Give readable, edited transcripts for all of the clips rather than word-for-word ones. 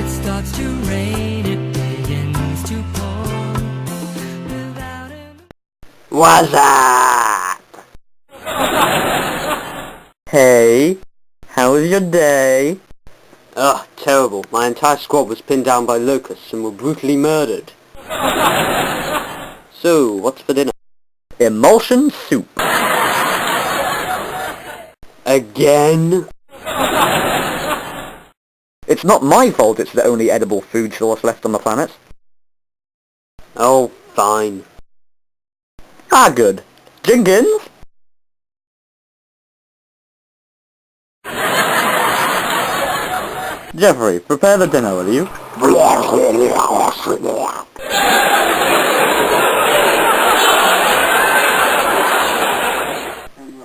it starts to rain, it begins to pour. Without an... What's up? Hey, how was your day? Ugh, terrible. My entire squad was pinned down by locusts and were brutally murdered. So, what's for dinner? Emulsion soup. Again? It's not my fault it's the only edible food source left on the planet. Oh, fine. Ah, good. Jenkins? Jeffrey, prepare the dinner, will you?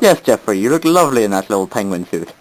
Yes, Jeffrey, you look lovely in that little penguin suit.